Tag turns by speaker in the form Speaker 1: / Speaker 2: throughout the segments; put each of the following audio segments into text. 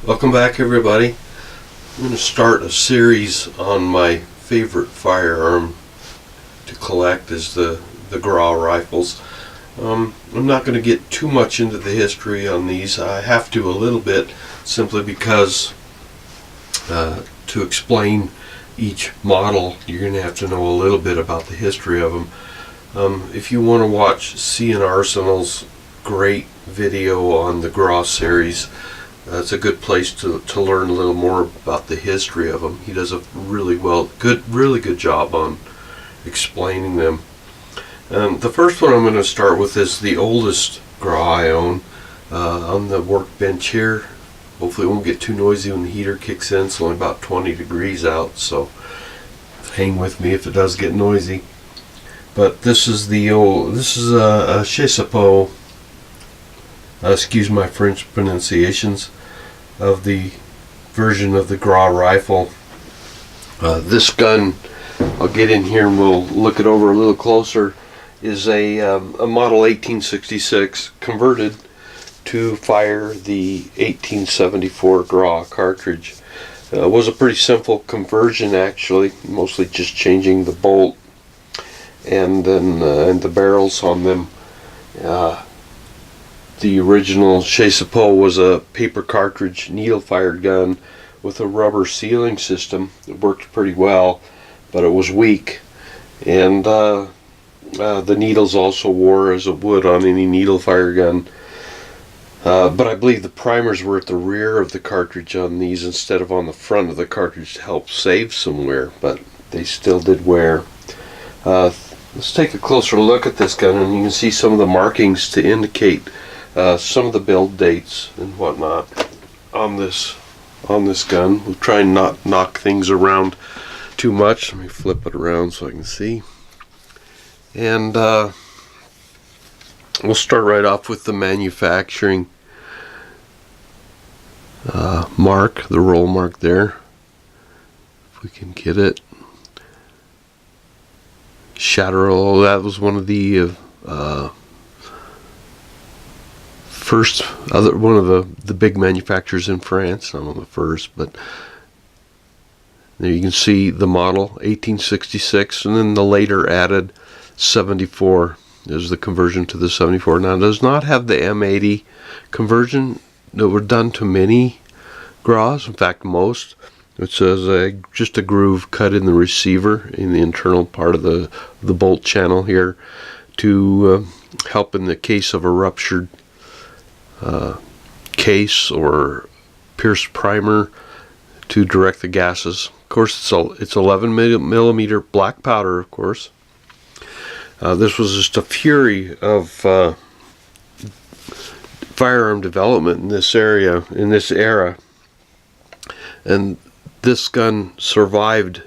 Speaker 1: Welcome back, everybody. I'm going to start a series on my favorite firearm to collect is the Gras rifles. I'm not going to get too much into the history on these. I have to a little bit simply because to explain each model you're going to have to know a little bit about the history of them. If you want to watch C&R Arsenal's great video on the Gras series, it's a good place to learn a little more about the history of them. He does a really good job on explaining them. The first one I'm going to start with is the oldest Gras I own on the workbench here. Hopefully it won't get too noisy when the heater kicks in. It's only about 20 degrees out, so hang with me if it does get noisy. But this is a Chassepot. Excuse my French pronunciations of the version of the Gras rifle. This gun, I'll get in here and we'll look it over a little closer, is a model 1866 converted to fire the 1874 Gras cartridge. It was a pretty simple conversion, actually, mostly just changing the bolt and then and the barrels on them. The original Chassepot was a paper cartridge needle-fired gun with a rubber sealing system. It worked pretty well, but it was weak, and the needles also wore as it would on any needle-fire gun. But I believe the primers were at the rear of the cartridge on these instead of on the front of the cartridge to help save some wear, but they still did wear. Let's take a closer look at this gun, and you can see some of the markings to indicate some of the build dates and whatnot on this gun. We'll try and not knock things around too much. Let me flip it around so I can see. And we'll start right off with the manufacturing mark, the roll mark there. If we can get it. Chatterell, that was one of the one of the big manufacturers in France. Not one of the first, but there you can see the model 1866, and then the later added 74 is the conversion to the 74. Now it does not have the M80 conversion that were done to many Gras. In fact, most. It says just a groove cut in the receiver in the internal part of the bolt channel here to help in the case of a ruptured case or pierced primer to direct the gases. Of course, it's 11 millimeter black powder, of course. This was just a fury of firearm development in this area, in this era, and this gun survived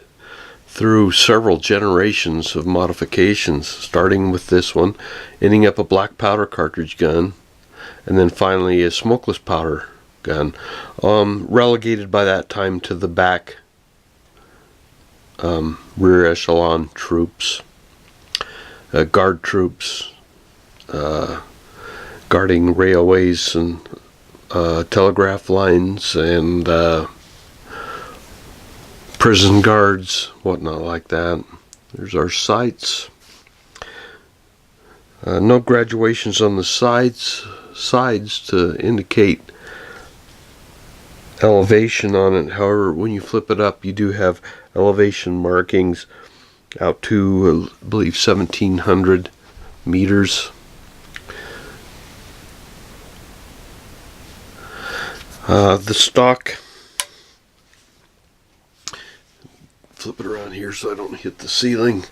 Speaker 1: through several generations of modifications, starting with this one, ending up a black powder cartridge gun, and then finally a smokeless powder gun, relegated by that time to the back rear echelon troops, guard troops, guarding railways and telegraph lines and prison guards, whatnot like that. There's our sights. No graduations on the sides to indicate elevation on it. However, when you flip it up, you do have elevation markings out to, I believe, 1700 meters. The stock, flip it around here so I don't hit the ceiling,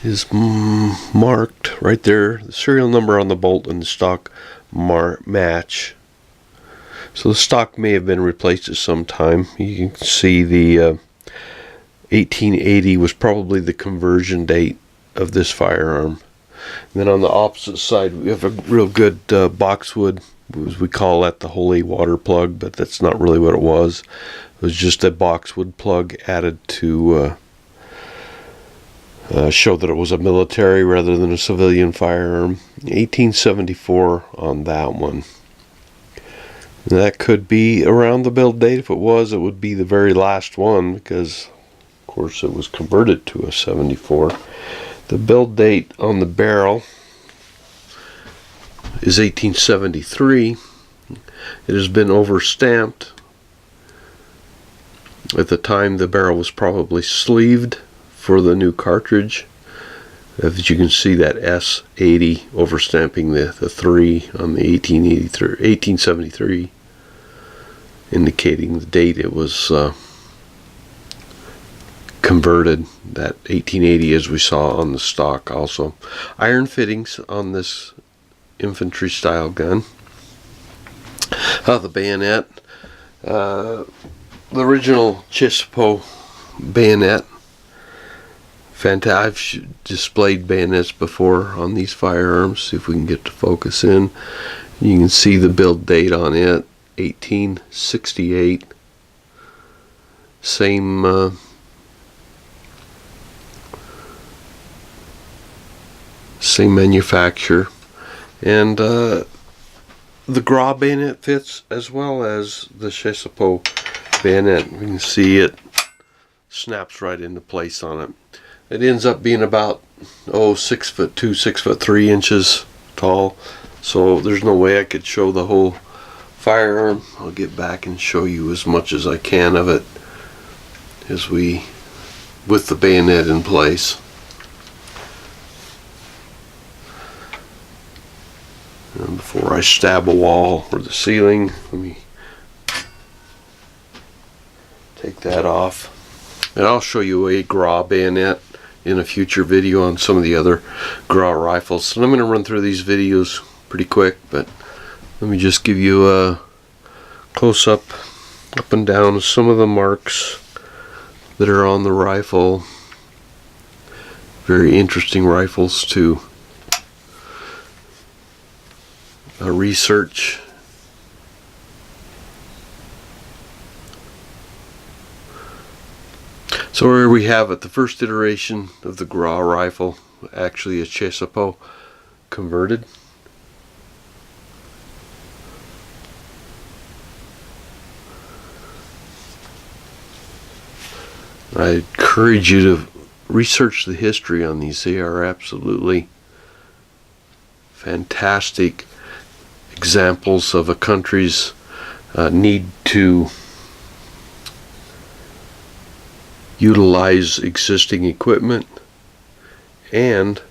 Speaker 1: is marked right there. The serial number on the bolt and the stock match. So the stock may have been replaced at some time. You can see the 1880 was probably the conversion date of this firearm. And then on the opposite side, we have a real good boxwood. As we call that the holy water plug, but that's not really what it was. It was just a boxwood plug added to show that it was a military rather than a civilian firearm. 1874 on that one. That could be around the build date. If it was, it would be the very last one, because of course it was converted to a 74. The build date on the barrel is 1873. It has been overstamped. At the time, the barrel was probably sleeved for the new cartridge. As you can see, that S80 overstamping the 3 on the 1873, indicating the date it was converted. That 1880, as we saw on the stock also. Iron fittings on this infantry style gun. The bayonet. The original Chassepot bayonet. I've displayed bayonets before on these firearms. See if we can get to focus in. You can see the build date on it, 1868. Same same manufacturer, and the Gras bayonet fits as well as the Chassepot bayonet. We can see it snaps right into place on it. It ends up being about 6'2", 6'3" inches tall, so there's no way I could show the whole firearm. I'll get back and show you as much as I can of it with the bayonet in place. And before I stab a wall or the ceiling, let me take that off. And I'll show you a Gras bayonet in a future video on some of the other Gras rifles. So I'm going to run through these videos pretty quick, but let me just give you a close-up up and down of some of the marks that are on the rifle. Very interesting rifles to research. So here we have it, the first iteration of the Gras rifle, actually a Chassepot converted. I encourage you to research the history on these. They are absolutely fantastic examples of a country's need to utilize existing equipment and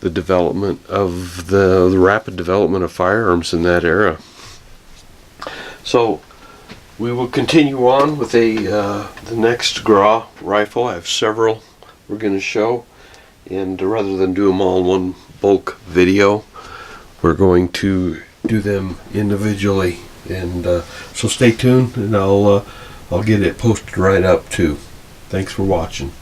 Speaker 1: the development of the rapid development of firearms in that era. So we will continue on with the next Gras rifle. I have several we're going to show, and rather than do them all in one bulk video, we're going to do them individually. And so stay tuned, and I'll get it posted right up too. Thanks for watching.